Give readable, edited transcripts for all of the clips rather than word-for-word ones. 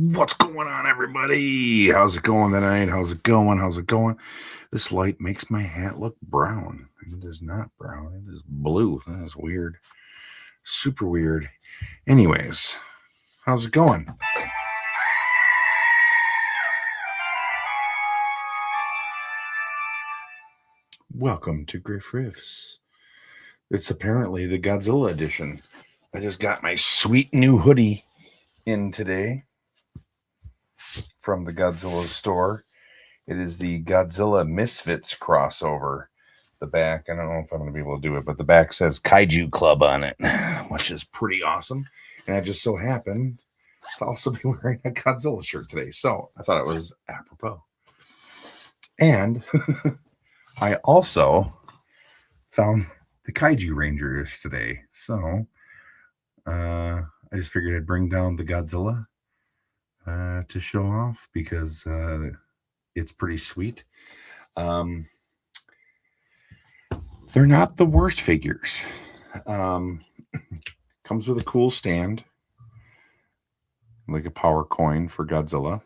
What's going on, everybody? How's it going tonight? How's it going? How's it going? This light makes my hat look brown. It is not brown, it is blue. That is weird. Super weird. Anyways, how's it going? Welcome to Riffs. It's apparently the Godzilla edition. I just got my sweet new hoodie in today from the Godzilla store. It is the Godzilla Misfits crossover. The back, I don't know if I'm going to be able to do it, but the back says Kaiju Club on it, which is pretty awesome. And I just so happen to also be wearing a Godzilla shirt today. So I thought it was apropos. And I also found the Kaiju Rangers today. So I just figured I'd bring down the Godzilla to show off because it's pretty sweet. They're not the worst figures. Comes with a cool stand, like a power coin for Godzilla.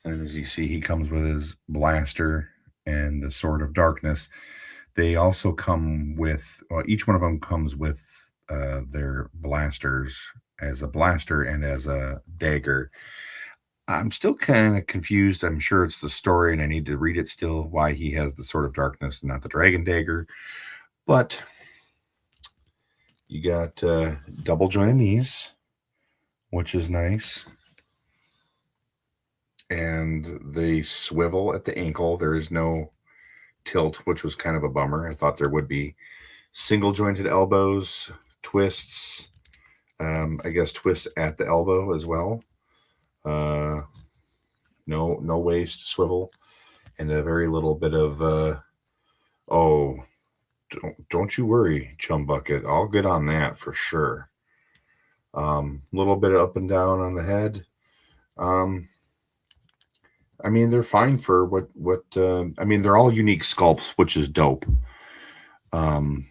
And as you see, he comes with his blaster and the Sword of Darkness. They also come with, well, each one of them comes with their blasters, as a blaster and as a dagger. I'm still kind of confused. I'm sure it's the story, and I need to read it still, why he has the Sword of Darkness and not the Dragon Dagger. But you got double jointed knees, which is nice. And they swivel at the ankle. There is no tilt, which was kind of a bummer. I thought there would be. Single jointed elbows, twists. I guess twists at the elbow as well. No waist swivel, and a very little bit of don't you worry, Chum Bucket, I'll get on that for sure. Little bit of up and down on the head. I mean, they're fine for what I mean, they're all unique sculpts, which is dope. But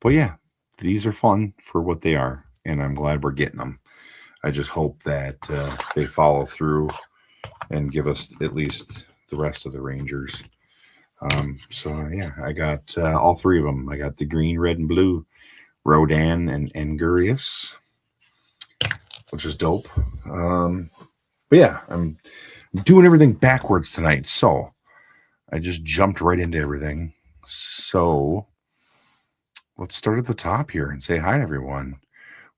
yeah, these are fun for what they are, and I'm glad we're getting them. I just hope that they follow through and give us at least the rest of the Rangers. So yeah, I got all three of them. I got the green, red, and blue, Rodan and Angurius, which is dope. But yeah, I'm doing everything backwards tonight, so I just jumped right into everything. So let's start at the top here and say hi to everyone.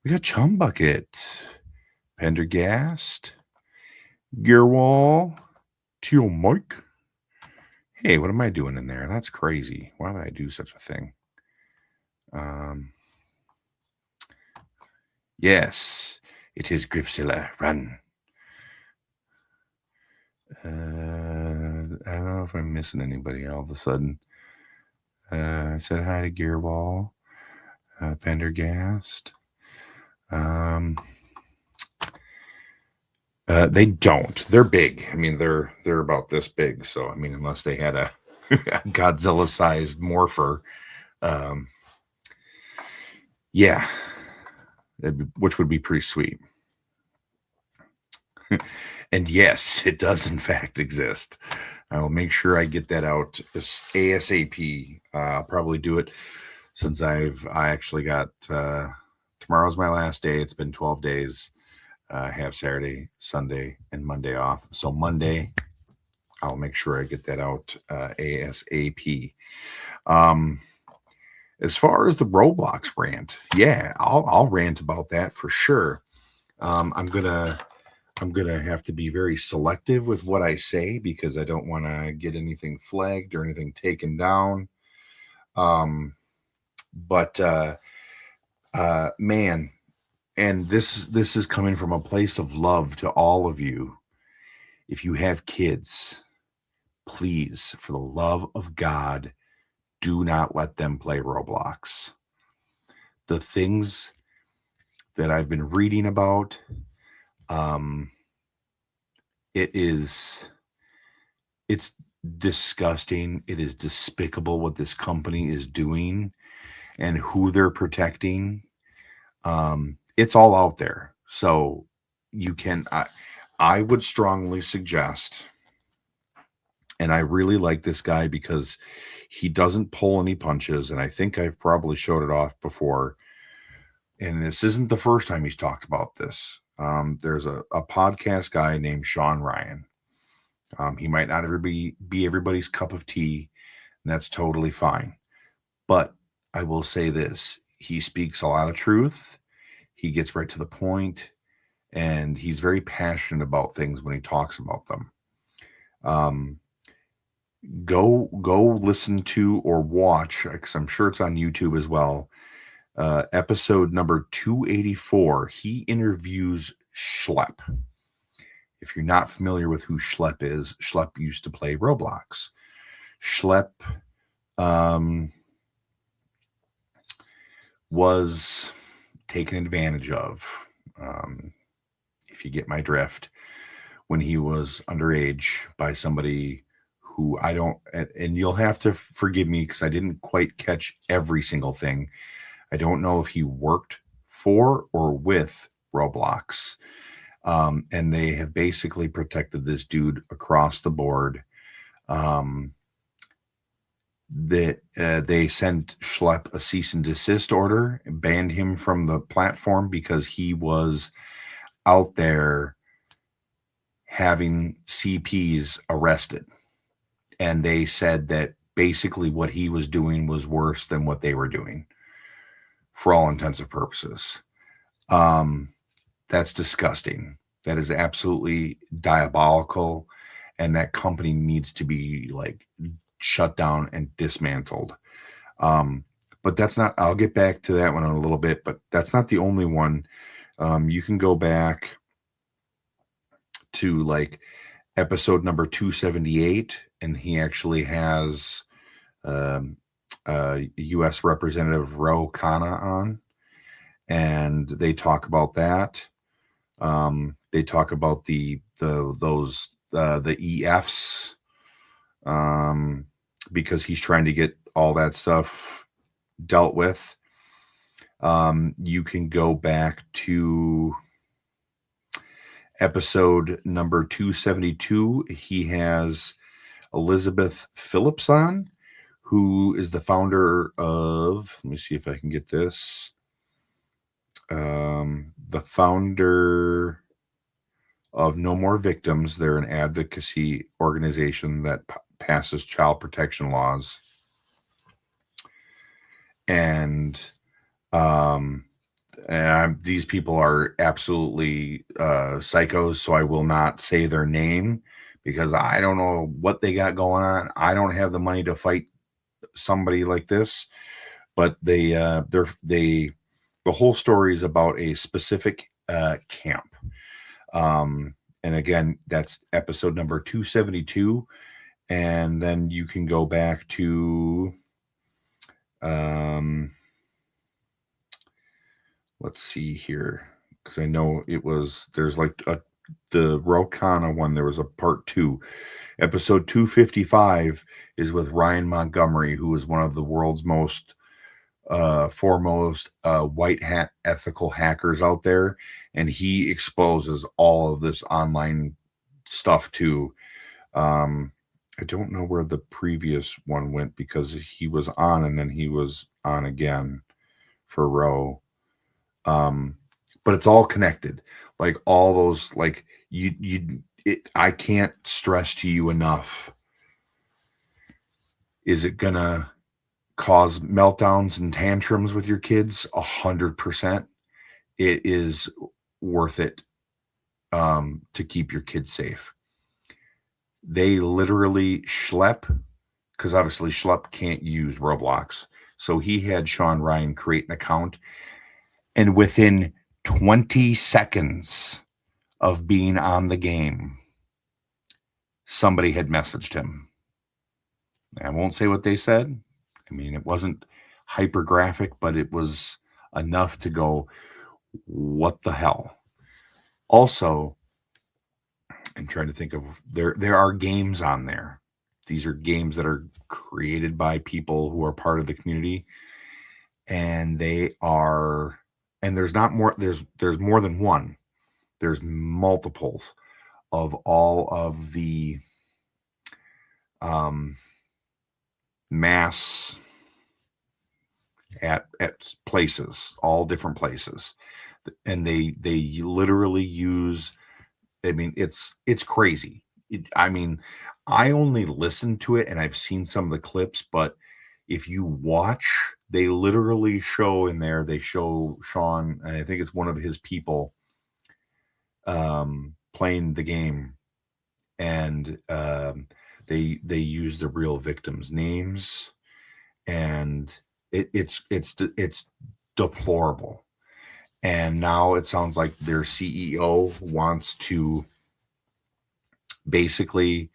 We got Chum Bucket, Pendergast, Gearwall, Teal Mike. Hey, what am I doing in there? That's crazy. Why would I do such a thing? Yes, it is Grifzilla. Run. I don't know if I'm missing anybody all of a sudden. I said hi to Gearwall, Pendergast. They don't. They're big. I mean, they're about this big. So I mean, unless they had a Godzilla-sized morpher, yeah, which would be pretty sweet. And yes, it does in fact exist. I will make sure I get that out ASAP. I'll probably do it since I actually got tomorrow's my last day. It's been 12 days. I have Saturday, Sunday, and Monday off. So Monday, I'll make sure I get that out ASAP. As far as the Roblox rant, yeah, I'll rant about that for sure. I'm gonna have to be very selective with what I say because I don't want to get anything flagged or anything taken down. But man, and this is coming from a place of love to all of you. If you have kids, please, for the love of God, do not let them play Roblox. The things that I've been reading about, it's disgusting. It is despicable what this company is doing and who they're protecting. It's all out there. So you can. I would strongly suggest, and I really like this guy because he doesn't pull any punches, and I think I've probably showed it off before. And this isn't the first time he's talked about this. There's a podcast guy named Sean Ryan. He might not ever be everybody's cup of tea, and that's totally fine. But I will say this: he speaks a lot of truth. He gets right to the point, and he's very passionate about things when he talks about them. Um, go listen to or watch, because I'm sure it's on YouTube as well. Episode number 284. He interviews Schlepp. If you're not familiar with who Schlepp is, Schlepp used to play Roblox. Schlepp was taken advantage of, if you get my drift, when he was underage by somebody who I don't, and you'll have to forgive me because I didn't quite catch every single thing. I don't know if he worked for or with Roblox. And they have basically protected this dude across the board. They sent Schlepp a cease and desist order, and banned him from the platform because he was out there having CPs arrested. And they said that basically what he was doing was worse than what they were doing for all intents and purposes. That's disgusting. That is absolutely diabolical. And that company needs to be like shut down and dismantled. But that's not, I'll get back to that one in a little bit, but that's not the only one. You can go back to like episode number 278, and he actually has U.S. Representative Ro Khanna on, and they talk about that. They talk about the EFs, because he's trying to get all that stuff dealt with. You can go back to episode number 272. He has Elizabeth Phillips on, who is the founder of, let me see if I can get this. The founder of No More Victims. They're an advocacy organization that passes child protection laws. And these people are absolutely psychos, so I will not say their name because I don't know what they got going on. I don't have the money to fight somebody like this, but the whole story is about a specific camp. And again, that's episode number 272. And then you can go back to, let's see here, because I know there's like the Ro Khanna one, there was a part 2. Episode 255 is with Ryan Montgomery, who is one of the world's most foremost white hat ethical hackers out there, and he exposes all of this online stuff too. I don't know where the previous one went because he was on and then he was on again for Ro. But it's all connected, like all those, like I can't stress to you enough. Is it gonna cause meltdowns and tantrums with your kids? 100%. It is worth it to keep your kids safe. They literally Schlepp, because obviously Schlepp can't use Roblox, so he had Sean Ryan create an account, and within 20 seconds of being on the game, somebody had messaged him. I won't say what they said. I mean, it wasn't hyper graphic, but it was enough to go, what the hell? Also, I'm trying to think of, there are games on there. These are games that are created by people who are part of the community, and they are, and there's not more, there's more than one. there's multiples of all of the mass at places, all different places, and they literally use. I mean, it's crazy. I mean, I only listened to it and I've seen some of the clips, but if you watch, they literally show in there. They show Sean, and I think it's one of his people, playing the game, and they use the real victims' names, and it's deplorable. And now it sounds like their CEO wants to basically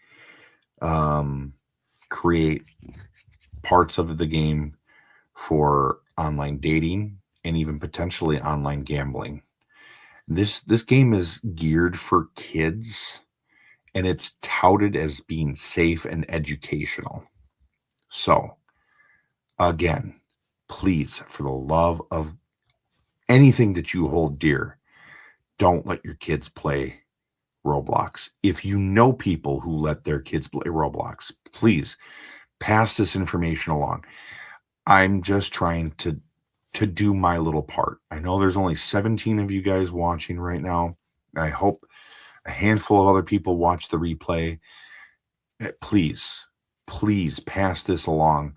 create parts of the game for online dating and even potentially online gambling. This game is geared for kids, and it's touted as being safe and educational. So, again, please, for the love of anything that you hold dear, don't let your kids play Roblox. If you know people who let their kids play Roblox, please pass this information along. I'm just trying to do my little part. I know there's only 17 of you guys watching right now. I hope a handful of other people watch the replay. Please, please pass this along.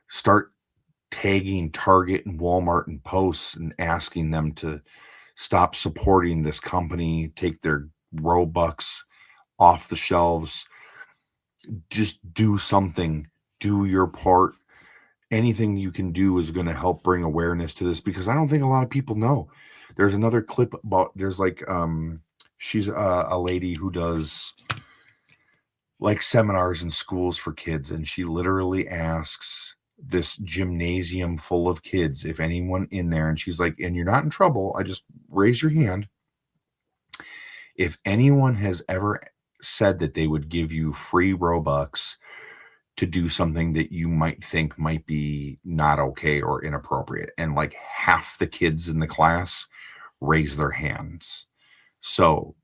Start tagging Target and Walmart in posts and asking them to stop supporting this company, take their Robux off the shelves. Just do something. Do your part. Anything you can do is going to help bring awareness to this, because I don't think a lot of people know. There's another clip about, there's like, she's a lady who does like seminars in schools for kids, and she literally asks this gymnasium full of kids if anyone in there, and she's like, and you're not in trouble, I just raise your hand, if anyone has ever said that they would give you free Robux to do something that you might think might be not okay or inappropriate. And like half the kids in the class raise their hands. So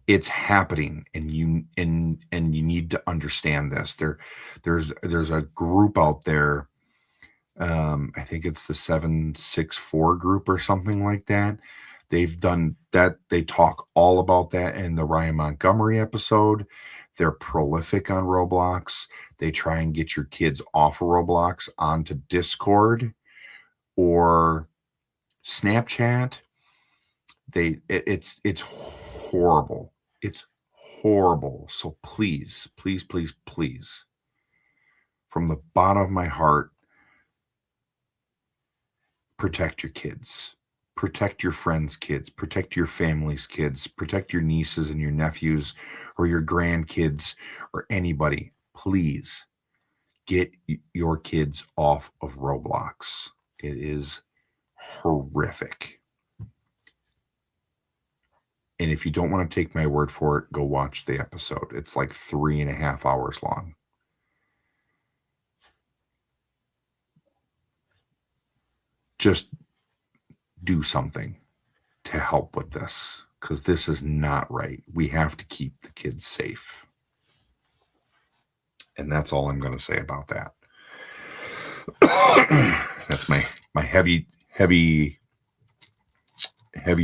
it's happening, and you need to understand this. There's a group out there. I think it's the 764 group or something like that. They've done that. They talk all about that in the Ryan Montgomery episode. They're prolific on Roblox. They try and get your kids off of Roblox onto Discord or Snapchat. It's horrible. It's horrible. So please, please, please, please, from the bottom of my heart, protect your kids. Protect your friends' kids. Protect your family's kids. Protect your nieces and your nephews or your grandkids or anybody. Please get your kids off of Roblox. It is horrific. And if you don't want to take my word for it, go watch the episode. It's like 3.5 hours long. Just do something to help with this, because this is not right. We have to keep the kids safe. And that's all I'm going to say about that. That's my heavy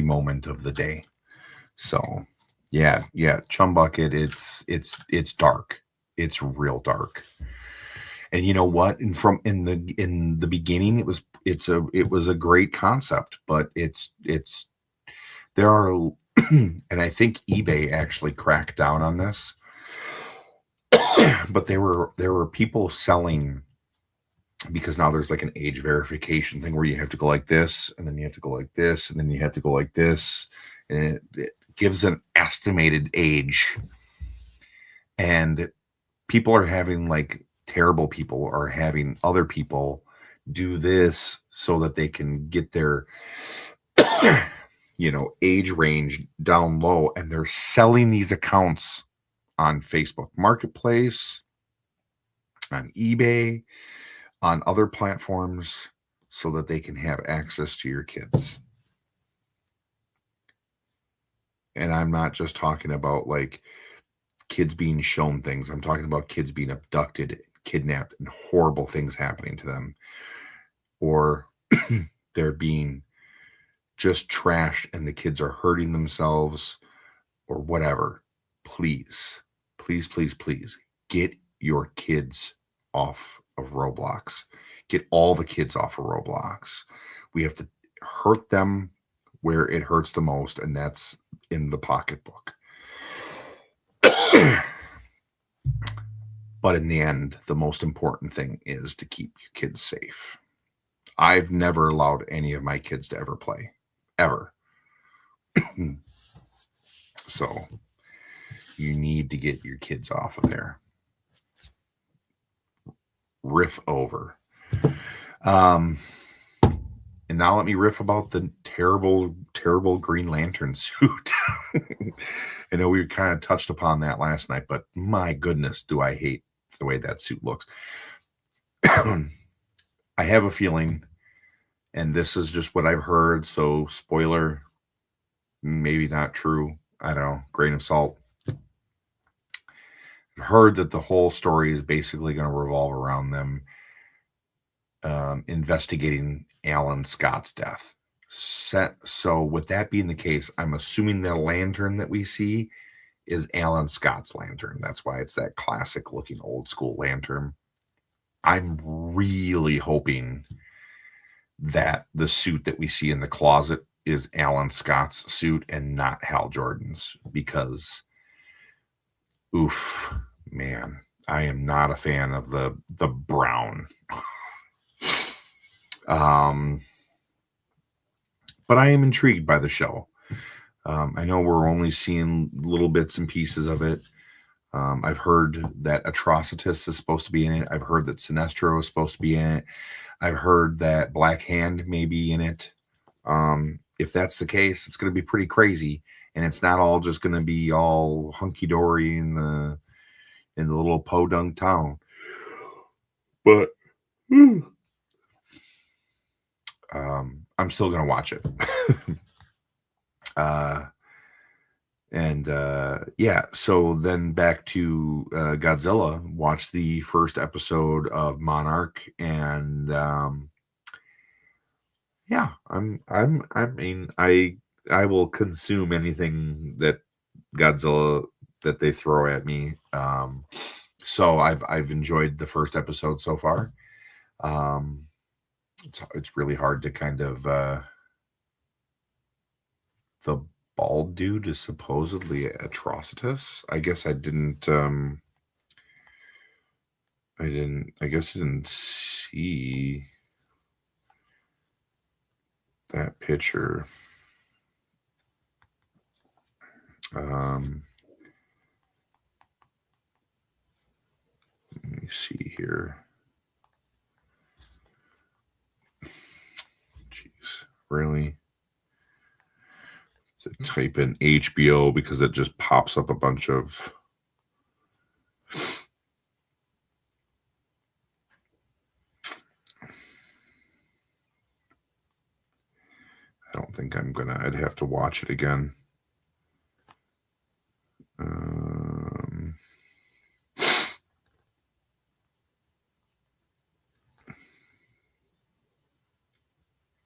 moment of the day. So yeah, Chum Bucket, it's dark. It's real dark. And you know what? And from in the beginning, it was a great concept, but there are and I think eBay actually cracked down on this. But there were people selling, because now there's like an age verification thing where you have to go like this, and then you have to go like this, and then you have to go like this, and it gives an estimated age. And people are having, like, terrible people are having other people do this so that they can get their age range down low, and they're selling these accounts on Facebook Marketplace, on eBay, on other platforms, so that they can have access to your kids. And I'm not just talking about like kids being shown things. I'm talking about kids being abducted, kidnapped, and horrible things happening to them. Or they're being just trashed and the kids are hurting themselves or whatever. Please, please, please, please get your kids off of Roblox. Get all the kids off of Roblox. We have to hurt them where it hurts the most, and that's in the pocketbook. But in the end, the most important thing is to keep your kids safe. I've never allowed any of my kids to ever play, ever. So you need to get your kids off of there. Riff over. And now let me riff about the terrible, terrible Green Lantern suit. I know we kind of touched upon that last night, but my goodness, do I hate the way that suit looks. I have a feeling, and this is just what I've heard, so spoiler, maybe not true. I don't know, grain of salt. I've heard that the whole story is basically going to revolve around them investigating Alan Scott's death. So with that being the case, I'm assuming the lantern that we see is Alan Scott's lantern. That's why it's that classic looking old school lantern. I'm really hoping that the suit that we see in the closet is Alan Scott's suit and not Hal Jordan's, because oof, man, I am not a fan of the brown. But I am intrigued by the show. I know we're only seeing little bits and pieces of it. I've heard that Atrocitus is supposed to be in it. I've heard that Sinestro is supposed to be in it. I've heard that Black Hand may be in it. If that's the case, it's going to be pretty crazy, and it's not all just going to be all hunky dory in the little podunk town. But I'm still going to watch it. Yeah, so then back to Godzilla. Watched the first episode of Monarch, and yeah, I mean, I will consume anything that Godzilla that they throw at me. So I've enjoyed the first episode so far. It's really hard to kind of the bald dude is supposedly Atrocitus. I guess I didn't see that picture. Let me see here. Jeez, really? To type in HBO because it just pops up a bunch of I don't think I'd have to watch it again.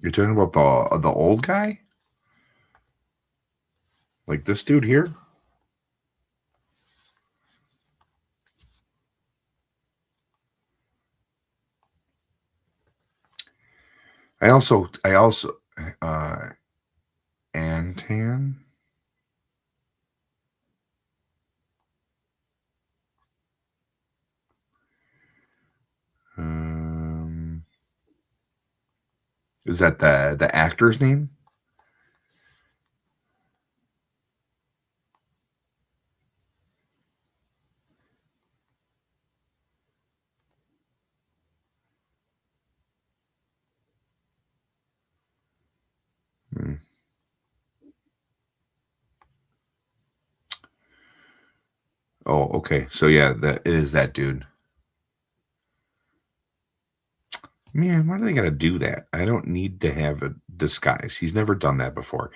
You're talking about the old guy? Like this dude here? I also Antan. Is that the actor's name? Oh, okay. So yeah, it is that dude. Man, why do they gotta do that? I don't need to have a disguise. He's never done that before.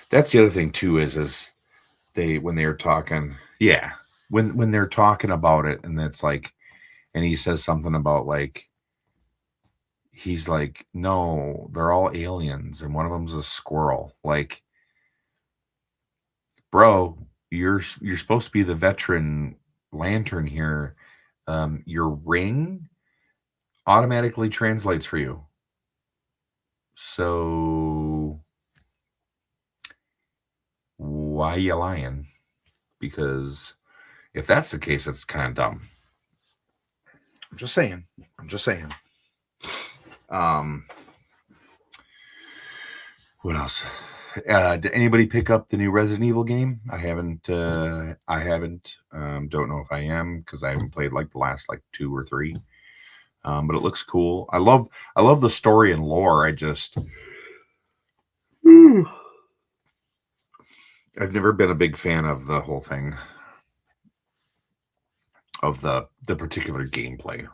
That's the other thing too, is when they're talking, yeah, when they're talking about it, and it's like, and he says something about like, he's like, no, they're all aliens, and one of them's a squirrel. Like, bro, you're supposed to be the veteran lantern here. Your ring automatically translates for you. So why you lying? Because if that's the case, that's kind of dumb. I'm just saying. What else? Did anybody pick up the new Resident Evil game? I haven't. Don't know if I am, because I haven't played like the last like 2 or 3. But it looks cool. I love the story and lore. I've never been a big fan of the whole thing, of the particular gameplay.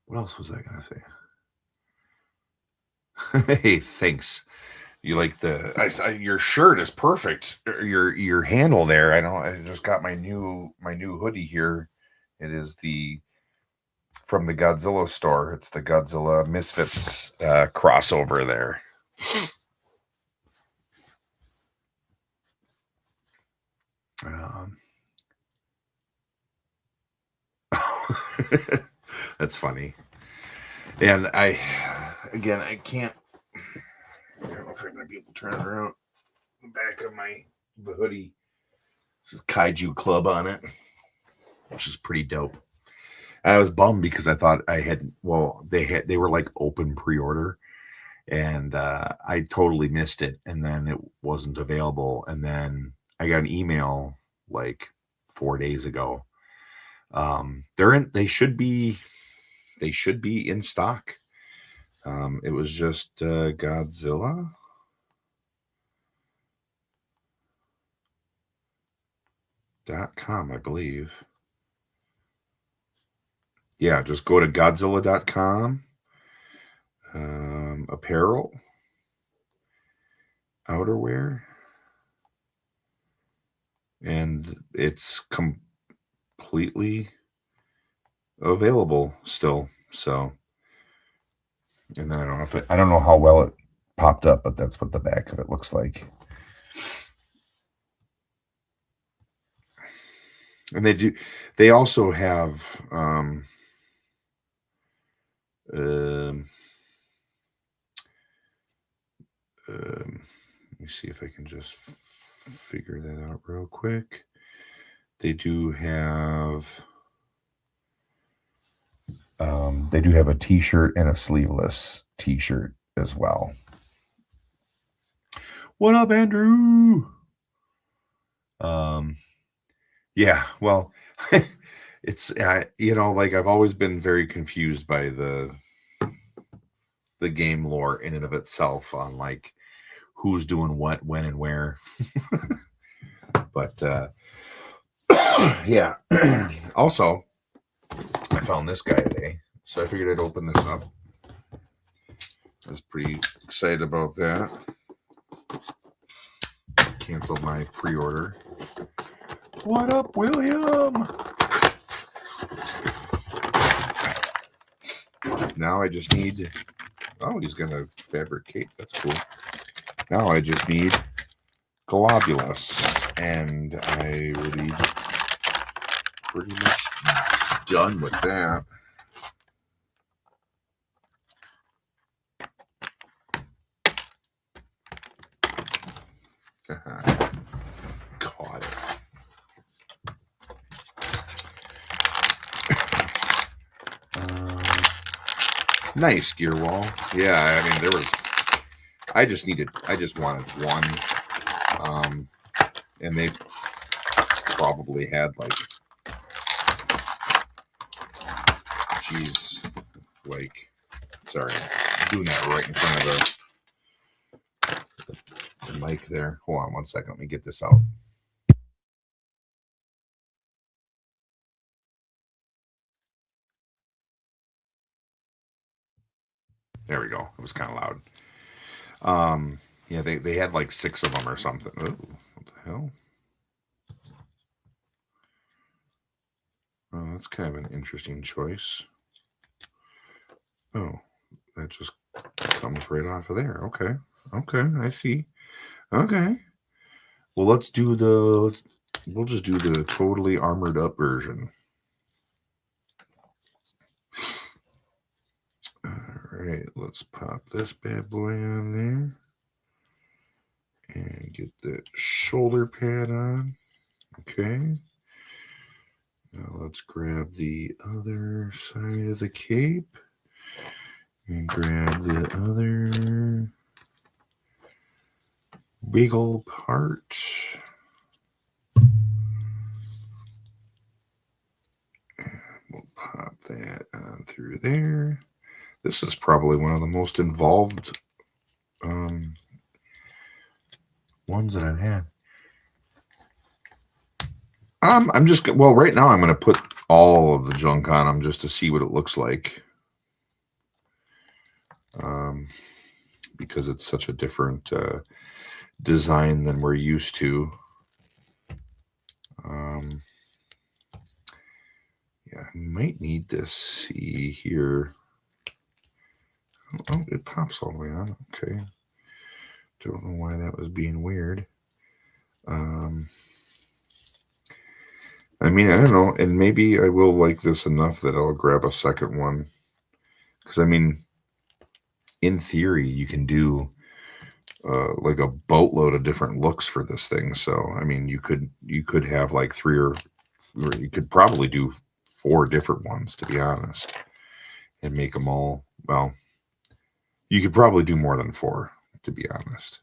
What else was I gonna say? Hey, thanks. You like your shirt is perfect. Your handle there. I just got my new hoodie here. It is from the Godzilla store. It's the Godzilla Misfits crossover there. That's funny. And I can't. I don't know if I'm gonna be able to turn it around. The back of the hoodie. This is Kaiju Club on it, which is pretty dope. I was bummed because I thought they were like open pre-order, and I totally missed it, and then it wasn't available, and then I got an email like 4 days ago. They should be in stock. It was just Godzilla.com, I believe. Yeah, just go to Godzilla.com. Apparel, outerwear, and it's completely available still. So, and then I don't know how well it popped up, but that's what the back of it looks like. And they also have let me see if I can just figure that out real quick. They do have a t-shirt and a sleeveless t-shirt as well. What up, Andrew? Yeah, well, it's like I've always been very confused by the game lore in and of itself, on like who's doing what, when, and where. But yeah. Also, I found this guy today, so I figured I'd open this up. I was pretty excited about that. Canceled my pre-order. What up, William? Now I just need... Oh, he's going to fabricate. That's cool. Now I just need globulus, and I will be pretty much done with that. Caught it. Nice gear wall. Yeah, I mean, I just wanted one. And they probably had like, sorry, I'm doing that right in front of the mic there. Hold on one second. Let me get this out. There we go. It was kind of loud. Yeah, they had like 6 of them or something. Oh, what the hell? Oh, that's kind of an interesting choice. Oh, that just comes right off of there. Okay. Okay, I see. Okay. Well, we'll just do the totally armored up version. All right, let's pop this bad boy on there and get that shoulder pad on. Okay. Now let's grab the other side of the cape and grab the other big old part. We'll pop that on through there. This is probably one of the most involved ones that I've had. I'm just well right now. I'm going to put all of the junk on them just to see what it looks like. Because it's such a different design than we're used to. Yeah, I might need to see here. Oh, it pops all the way on. Okay. Don't know why that was being weird. I mean, I don't know, and maybe I will like this enough that I'll grab a second one. Because I mean, in theory, you can do like a boatload of different looks for this thing. So I mean, you could have like 3 or you could probably do 4 different ones, to be honest, and make them all. Well, you could probably do more than 4, to be honest,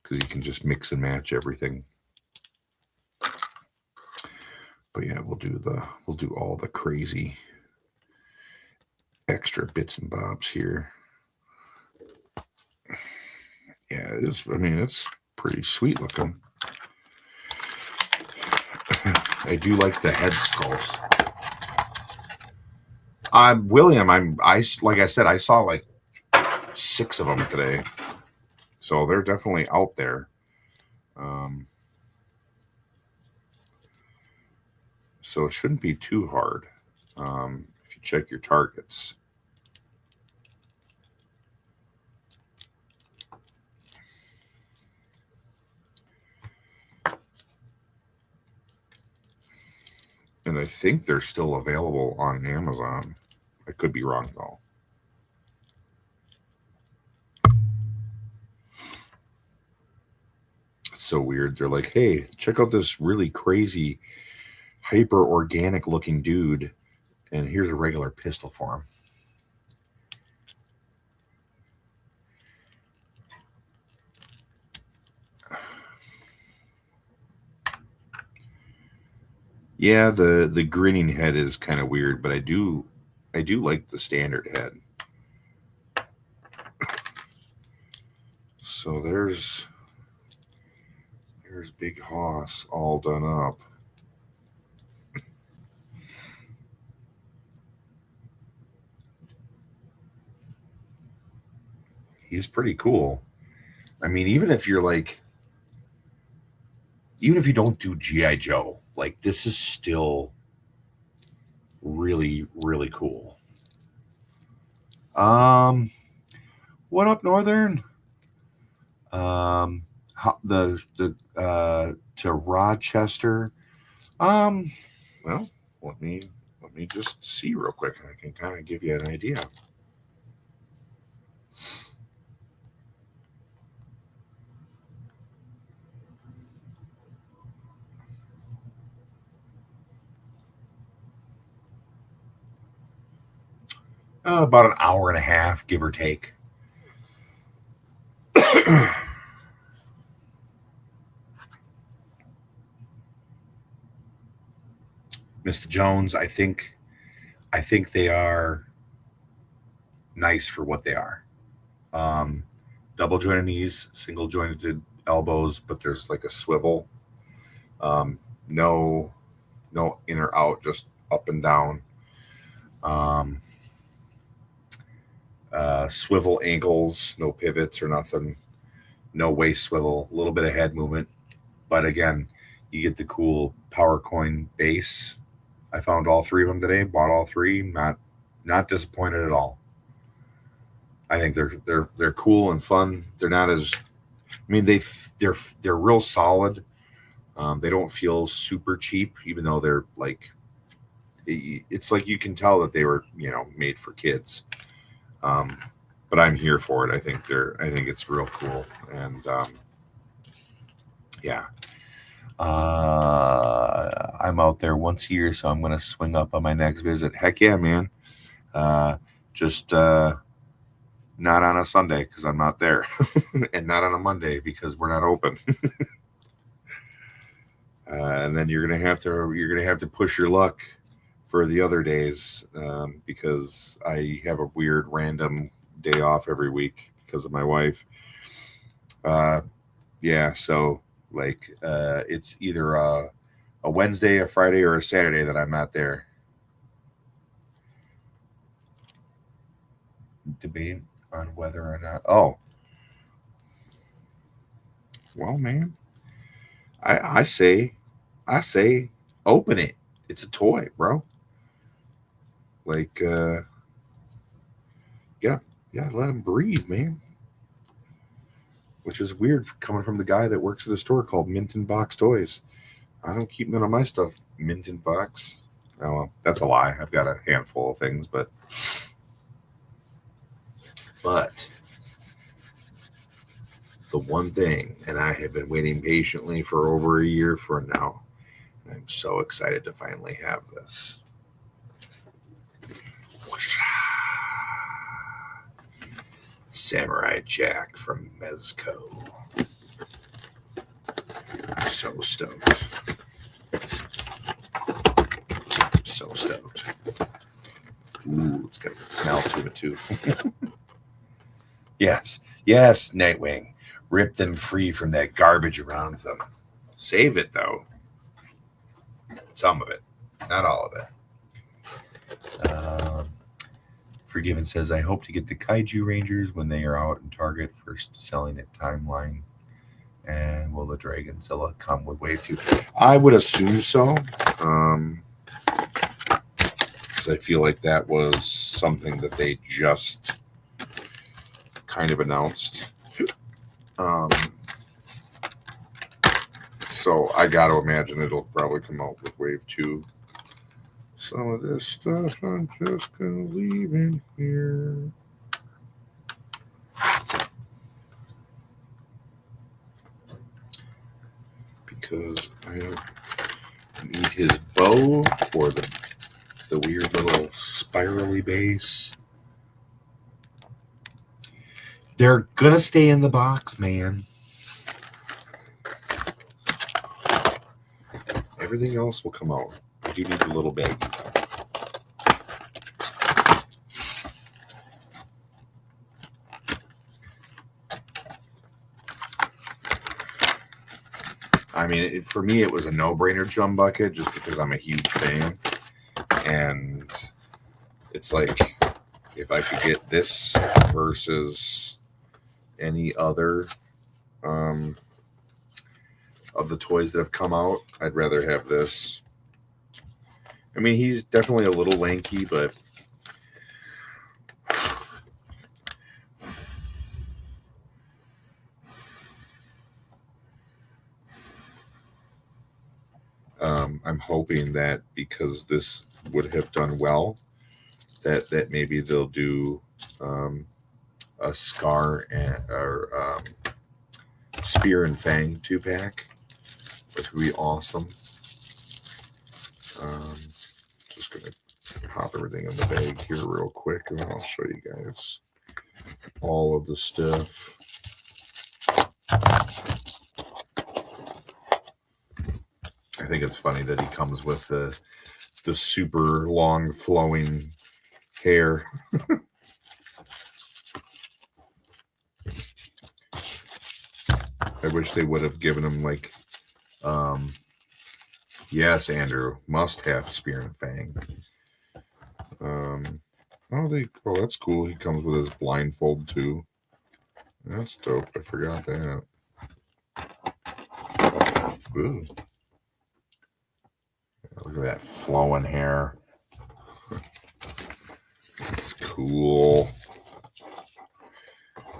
because you can just mix and match everything. But yeah, we'll do all the crazy extra bits and bobs here. Yeah, I mean, it's pretty sweet looking. I do like the head sculpts. William, like I said, I saw like 6 of them today, so they're definitely out there. So it shouldn't be too hard if you check your targets. And I think they're still available on Amazon. I could be wrong though. It's so weird. They're like, hey, check out this really crazy, hyper organic looking dude, and here's a regular pistol for him. Yeah, the grinning head is kind of weird, but I do like the standard head. So there's Big Hoss all done up. He's pretty cool. I mean, even if you don't do GI Joe, like this is still really really cool. What up, Northern? The to Rochester. Well, let me just see real quick. I can kind of give you an idea. About an hour and a half, give or take. Mr. Jones, I think they are nice for what they are. Double jointed knees, single jointed elbows, but there's like a swivel. No in or out, just up and down. Swivel ankles, no pivots or nothing. No waist swivel, a little bit of head movement. But again, you get the cool power coin base. I found all three of them today. Bought all three. Not disappointed at all. I think they're cool and fun. They're not as. I mean they're real solid. They don't feel super cheap, even though they're like. It's like you can tell that they were made for kids. But I'm here for it. I think it's real cool, and yeah. I'm out there once a year, so I'm gonna swing up on my next visit. Heck yeah, man! Just not on a Sunday because I'm not there, and not on a Monday because we're not open. And then you're gonna have to push your luck for the other days because I have a weird random day off every week because of my wife. Yeah, so like it's either a Wednesday, a Friday, or a Saturday that I'm not there. Debate on whether or not. Oh, well, man, I say, open it. It's a toy, bro. Like, yeah, let him breathe, man. Which is weird coming from the guy that works at a store called Mint and Box Toys. I don't keep none of my stuff mint in box. Oh, well, that's a lie. I've got a handful of things, but the one thing, and I have been waiting patiently for over a year for now. I'm so excited to finally have this. Samurai Jack from Mezco. So stoked. So stoked. Ooh, it's got a good smell to it too. Yes, Nightwing. Rip them free from that garbage around them. Save it though. Some of it, not all of it. Forgiven says, I hope to get the Kaiju Rangers when they are out in Target first selling at Timeline. And will the Dragonzilla come with Wave 2? I would assume so. Because I feel like that was something that they just kind of announced. So I got to imagine it'll probably come out with Wave 2. Some of this stuff I'm just going to leave in here. Because I don't need his bow or the weird little spirally base. They're going to stay in the box, man. Everything else will come out. I do need a little baggie though. I mean, for me, it was a no-brainer Jum Bucket just because I'm a huge fan. And it's like, if I could get this versus any other of the toys that have come out, I'd rather have this. I mean, he's definitely a little lanky, but I'm hoping that because this would have done well, that maybe they'll do a Scar or Spear and Fang 2-pack, which would be awesome. Just gonna pop everything in the bag here real quick, and then I'll show you guys all of the stuff. I think it's funny that he comes with the super long flowing hair. I wish they would have given him like, yes, Andrew, must have Spear and Fang. Oh, Oh, that's cool. He comes with his blindfold too. That's dope. I forgot that. Ooh. Look at that flowing hair. That's cool.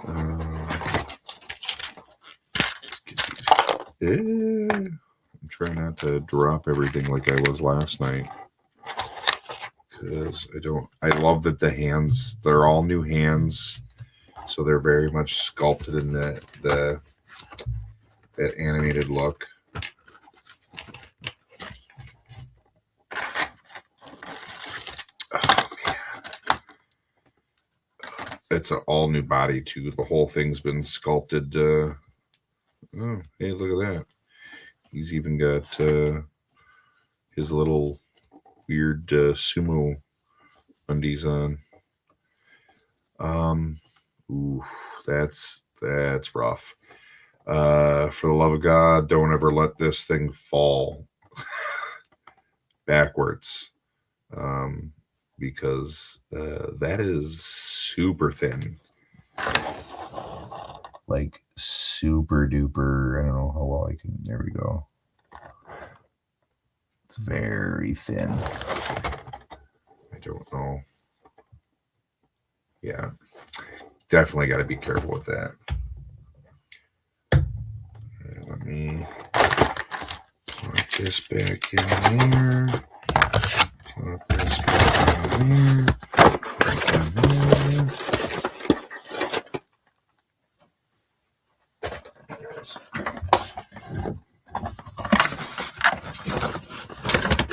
Let's get these. I'm trying not to drop everything like I was last night. Because I love that the hands, they're all new hands. So they're very much sculpted in that animated look. Oh, man. It's an all new body too. The whole thing's been sculpted. Oh, hey, look at that. He's even got his little weird sumo undies on. Oof, that's rough. For the love of God, don't ever let this thing fall backwards. Because that is super thin. Like super duper. I don't know how well I can. There we go. It's very thin. I don't know. Yeah. Definitely got to be careful with that. Let me put this back in there. Put this back in there. Back in there.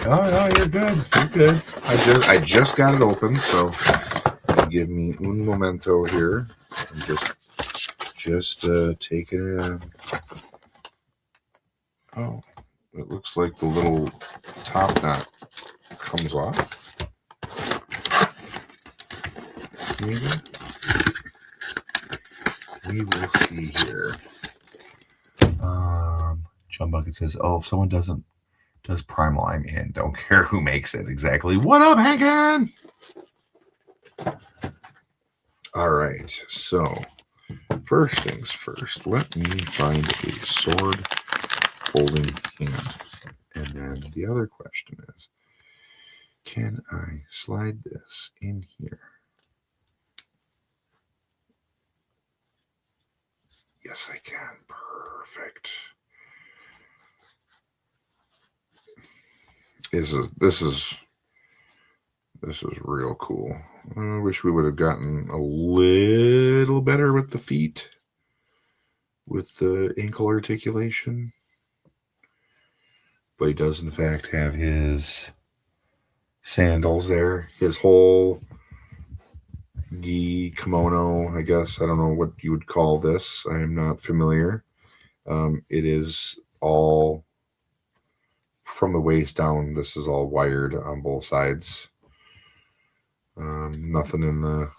Oh, you're good. You're good. I just got it open, so give me un momento here. I'm just taking it in. Oh, it looks like the little top knot comes off. Maybe. We will see here. John Bucket says, "Oh, if someone does Primal, I'm in. Don't care who makes it exactly. What up, Hagen?" All right. So, first things first. Let me find a sword holding hand, and then the other question is, can I slide this in here? Yes, I can. Perfect. This is real cool. I wish we would have gotten a little better with the feet, with the ankle articulation. But he does, in fact, have his sandals there. His whole gi kimono, I guess. I don't know what you would call this. I am not familiar. It is all from the waist down. This is all wired on both sides. Nothing in the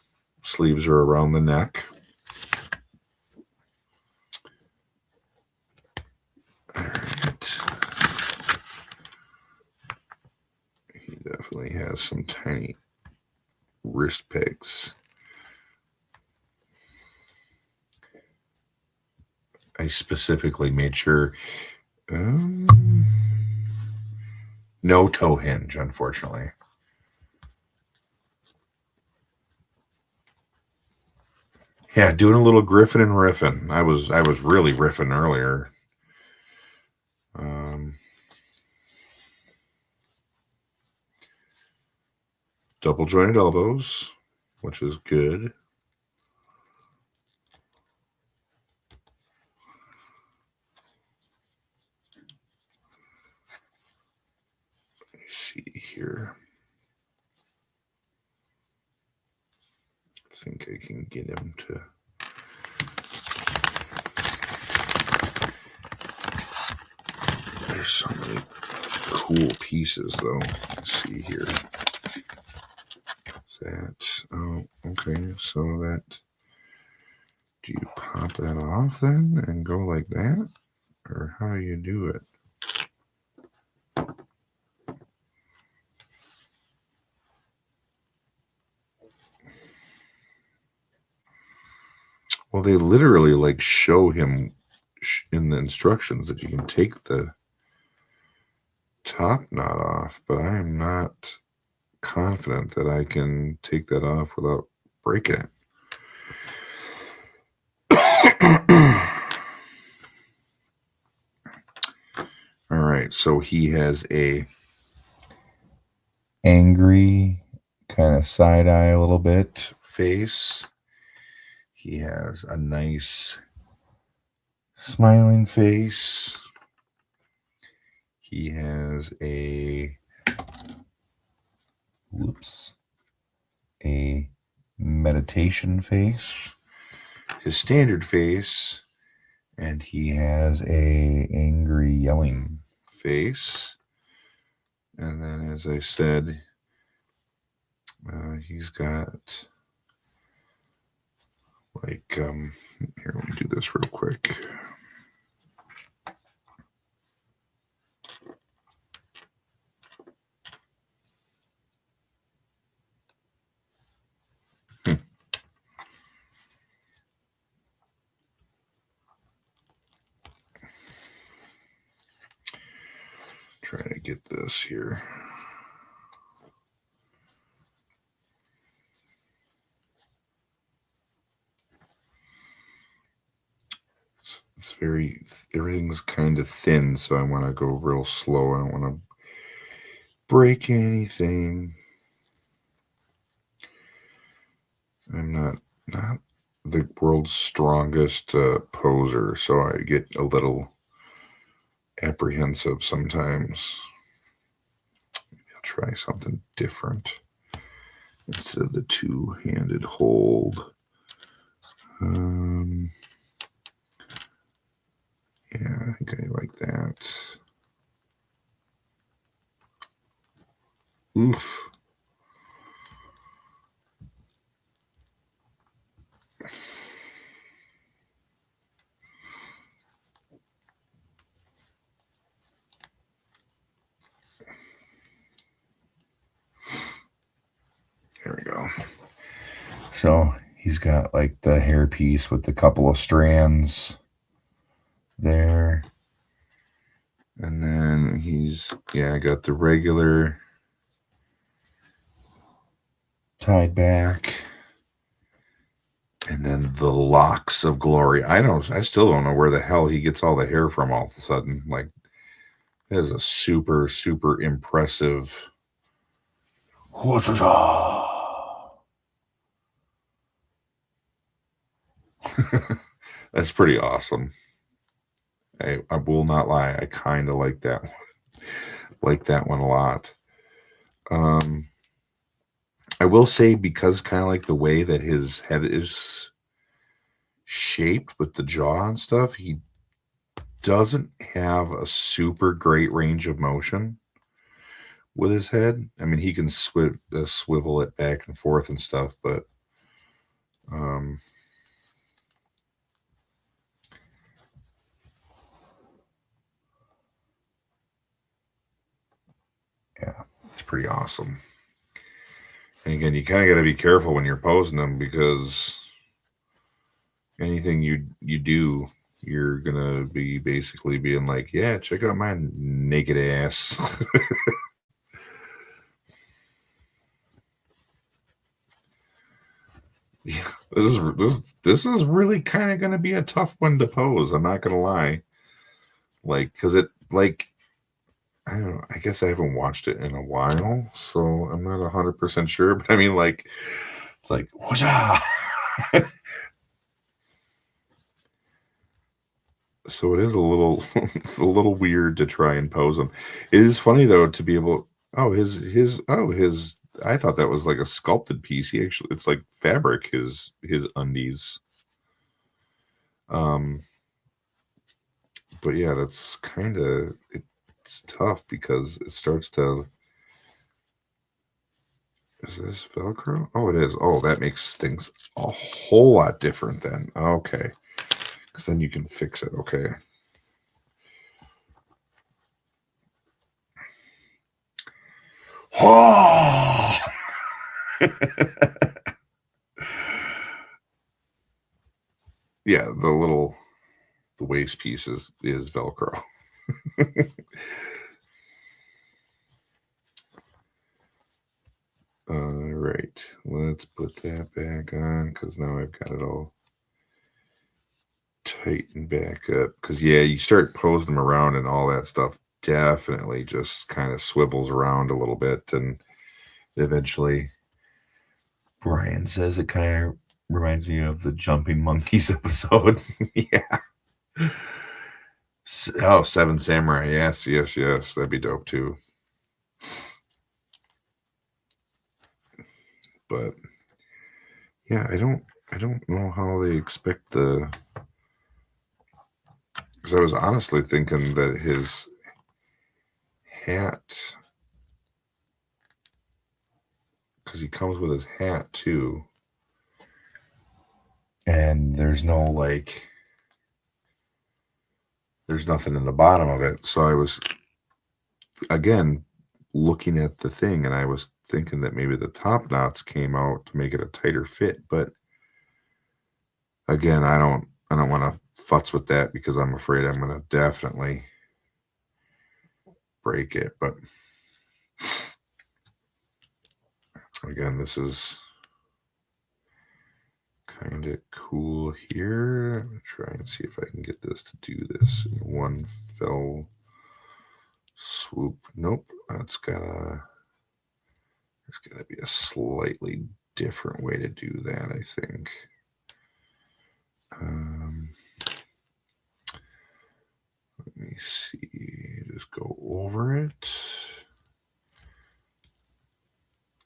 sleeves or around the neck. All right. He definitely has some tiny wrist pegs. I specifically made sure no toe hinge, unfortunately. Yeah, doing a little griffin and riffing. I was really riffing earlier. Double jointed elbows, which is good. Let me see here. I think I can get him to. There's so many cool pieces, though. Let's see here. Is that? Oh, okay. So that. Do you pop that off then and go like that? Or how do you do it? Well, they literally like show him in the instructions that you can take the top knot off, but I am not confident that I can take that off without breaking it. All right, so he has a angry, kind of side eye a little bit face. He has a nice smiling face. He has a meditation face, his standard face, and he has a angry yelling face. And then, as I said, he's got like here, let me do this real quick. Trying to get this here. It's very, everything's kind of thin, so I want to go real slow. I don't want to break anything. I'm not the world's strongest poser, so I get a little apprehensive sometimes. Maybe I'll try something different instead of the two-handed hold. Yeah, I think I like that. Oof. There we go. So he's got like the hairpiece with a couple of strands there. And then he's, I got the regular tied back. And then the locks of glory. I still don't know where the hell he gets all the hair from all of a sudden. Like, that is a super, super impressive. That's pretty awesome. I will not lie. I kind of like that one. Like that one a lot. I will say, because kind of like the way that his head is shaped with the jaw and stuff, he doesn't have a super great range of motion with his head. I mean, he can swivel it back and forth and stuff, but yeah, it's pretty awesome. And again, you kind of got to be careful when you're posing them, because anything you do, you're gonna be basically being like, yeah, check out my naked ass. Yeah, this is really kind of gonna be a tough one to pose. I'm not gonna lie. Like, because it, like, I don't know. I guess I haven't watched it in a while, so I'm not 100% sure. But I mean, like, it's like, what's So it is a little, a little weird to try and pose him. It is funny though to be able. Oh, his. I thought that was like a sculpted piece. He actually, it's like fabric. His undies. But yeah, that's kind of, it's tough because it starts to. Is this Velcro? Oh, it is. Oh, that makes things a whole lot different then. Okay, because then you can fix it. Okay. Oh! yeah, the waist piece is Velcro. All right, let's put that back on because now I've got it all tightened back up. Because yeah, you start posing them around and all that stuff definitely just kind of swivels around a little bit, and eventually, Brian says it kind of reminds me of the Jumping Monkeys episode. Yeah. Oh, Seven Samurai. Yes, yes, yes. That'd be dope too. But yeah, I don't know how they expect the, because I was honestly thinking that his hat, because he comes with his hat too, and there's no like, there's nothing in the bottom of it. So I was again looking at the thing, and I was thinking that maybe the top knots came out to make it a tighter fit, but again, I don't want to futz with that because I'm afraid I'm going to definitely break it. But again, this is kind of cool here. I'm going to try and see if I can get this to do this in one fell swoop. Nope, there's got to be a slightly different way to do that, I think. Let me see. Just go over it.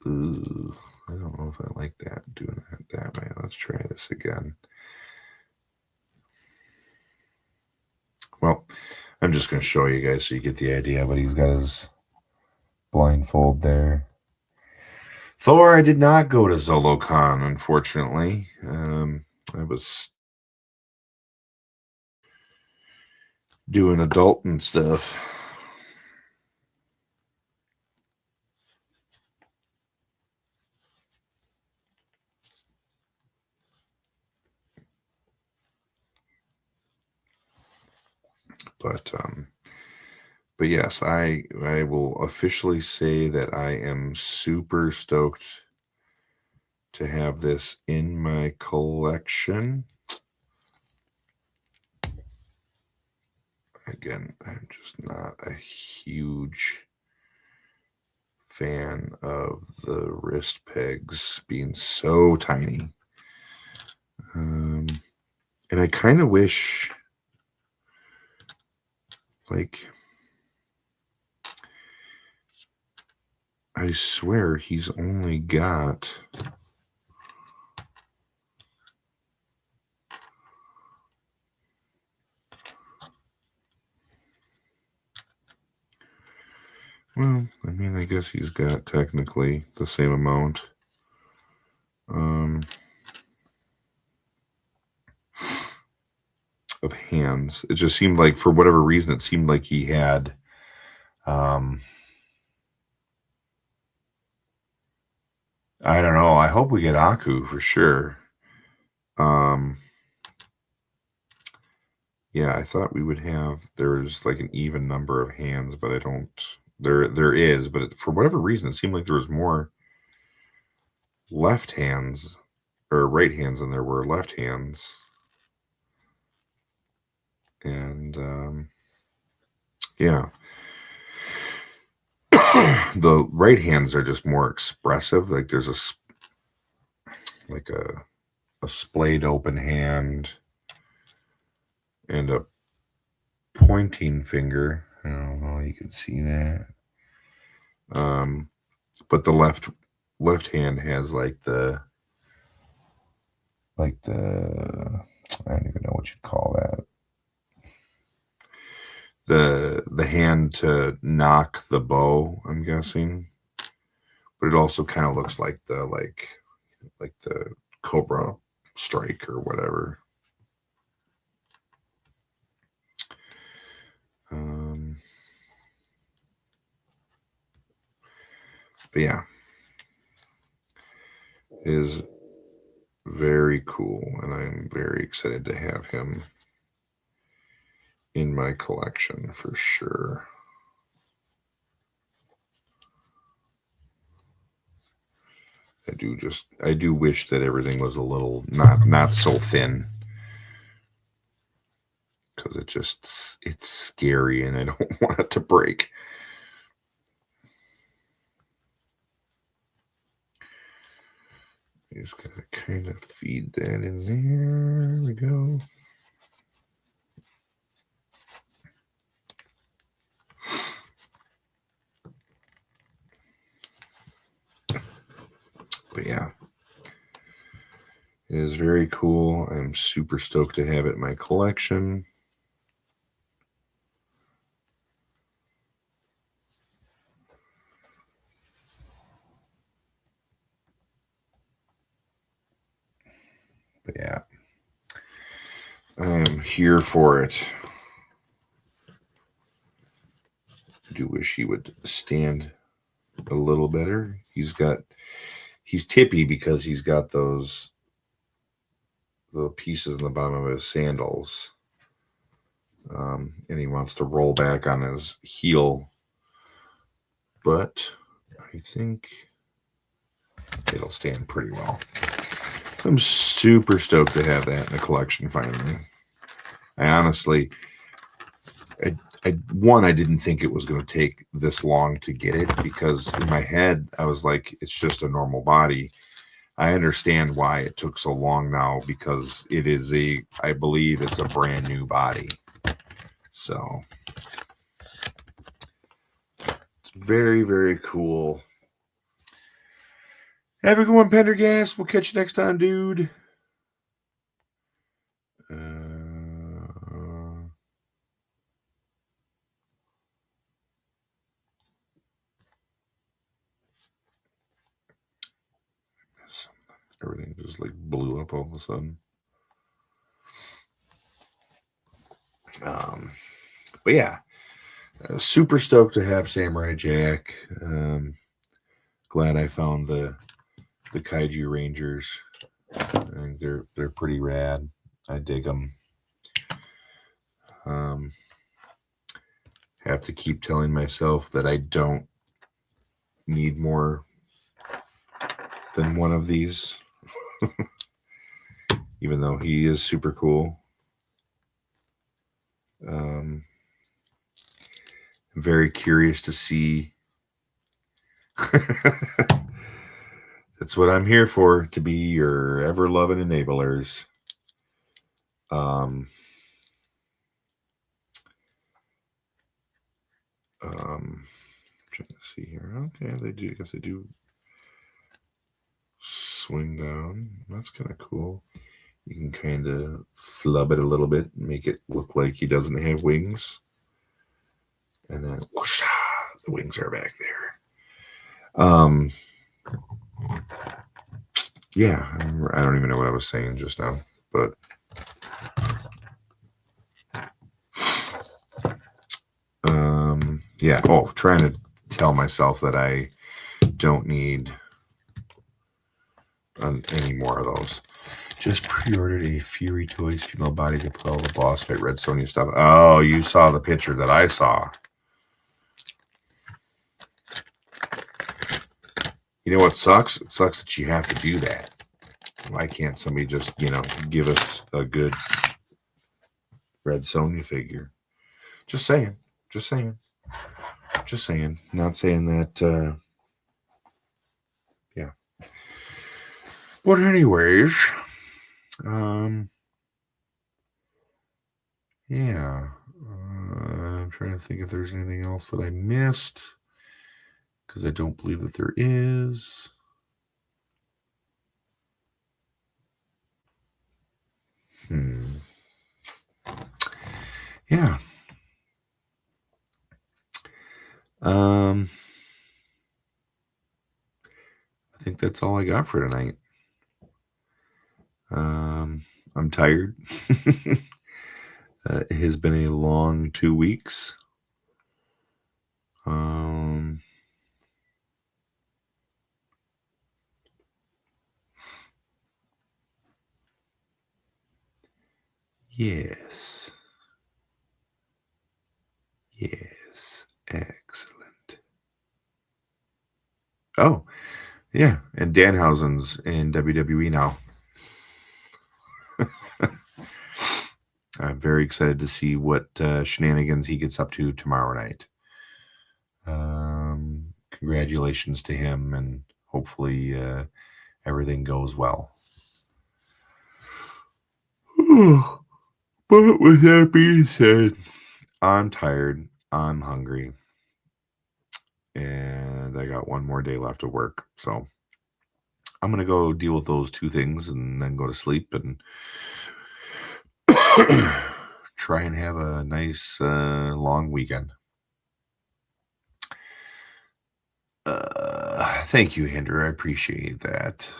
Ooh, I don't know if I like that, doing that way. Let's try this again. Well, I'm just going to show you guys so you get the idea, but he's got his blindfold there. Thor, I did not go to ZoloCon, unfortunately. I was doing adult and stuff. But yes, I will officially say that I am super stoked to have this in my collection. Again, I'm just not a huge fan of the wrist pegs being so tiny. And I kind of wish, like, I swear he's only got, well, I mean, I guess he's got technically the same amount. Of hands. It just seemed like, for whatever reason, it seemed like he had I don't know. I hope we get Aku for sure. Yeah, I thought we would have, there's like an even number of hands, but I don't, there is, but for whatever reason, it seemed like there was more left hands or right hands than there were left hands. And yeah. The right hands are just more expressive. Like there's a splayed open hand and a pointing finger. I don't know if you can see that. But the left hand has like the I don't even know what you'd call that. The hand to knock the bow, I'm guessing. But it also kind of looks like the Cobra strike or whatever. But yeah, his very cool, and I'm very excited to have him in my collection for sure. I do wish that everything was a little not so thin, because it's scary and I don't want it to break. You just gotta kind of feed that in there. There we go. But yeah, it is very cool. I'm super stoked to have it in my collection. But yeah, I'm here for it. I do wish he would stand a little better. He's tippy because he's got those the pieces in the bottom of his sandals. And he wants to roll back on his heel. But I think it'll stand pretty well. I'm super stoked to have that in the collection finally. I honestly, I didn't think it was going to take this long to get it, because in my head I was like, it's just a normal body. I understand why it took so long now, because I believe it's a brand new body. So it's very, very cool. Have a good one, Pendergast. We'll catch you next time, dude. Everything just like blew up all of a sudden. But yeah, super stoked to have Samurai Jack. Glad I found the Kaiju Rangers. I think they're pretty rad. I dig them. Have to keep telling myself that I don't need more than one of these, even though he is super cool. I'm very curious to see. That's what I'm here for, to be your ever-loving enablers. Trying to see here. Okay, they do. I guess they do swing down. That's kind of cool. You can kind of flub it a little bit, make it look like he doesn't have wings, and then whoosh, the wings are back there. Yeah, I don't even know what I was saying just now, but yeah. Oh, trying to tell myself that I don't need any more of those. Just pre-ordered a Fury Toys female body to put all the boss fight Red Sonja stuff. Oh, you saw the picture that I saw. You know what sucks? It sucks that you have to do that. Why can't somebody just, give us a good Red Sonja figure? Just saying. Just saying. Just saying. Not saying that, yeah. But anyways, yeah. I'm trying to think if there's anything else that I missed, because I don't believe that there is. Yeah. I think that's all I got for tonight. I'm tired. It has been a long 2 weeks. Yes. Yes. Excellent. Oh, yeah. And Danhausen's in WWE now. I'm very excited to see what shenanigans he gets up to tomorrow night. Congratulations to him, and hopefully everything goes well. But with that being said, I'm tired. I'm hungry. And I got one more day left of work. So I'm going to go deal with those two things and then go to sleep and try and have a nice long weekend. Thank you, Andrew. I appreciate that.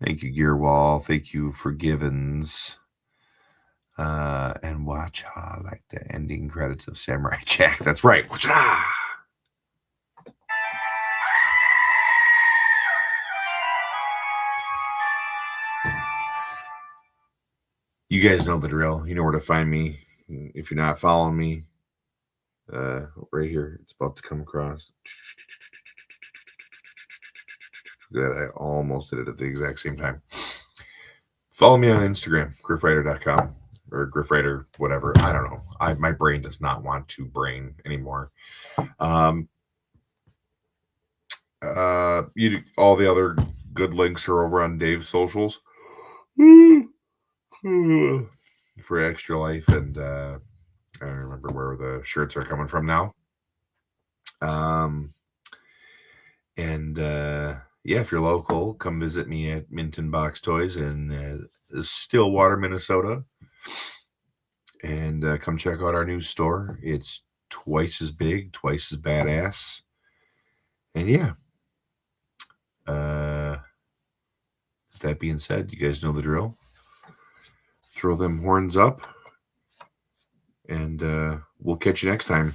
Thank you, Gearwall. Thank you for Givens. And watch like the ending credits of Samurai Jack. That's right. Wacha! You guys know the drill. You know where to find me. If you're not following me, right here, it's about to come across. That I almost did it at the exact same time. Follow me on Instagram, griffwriter.com or griffwriter, whatever. I don't know. My brain does not want to brain anymore. All the other good links are over on Dave's socials for Extra Life, and I don't remember where the shirts are coming from now. Yeah, if you're local, come visit me at Minton Box Toys in Stillwater, Minnesota, and come check out our new store. It's twice as big, twice as badass, and yeah. That being said, you guys know the drill. Throw them horns up, and we'll catch you next time.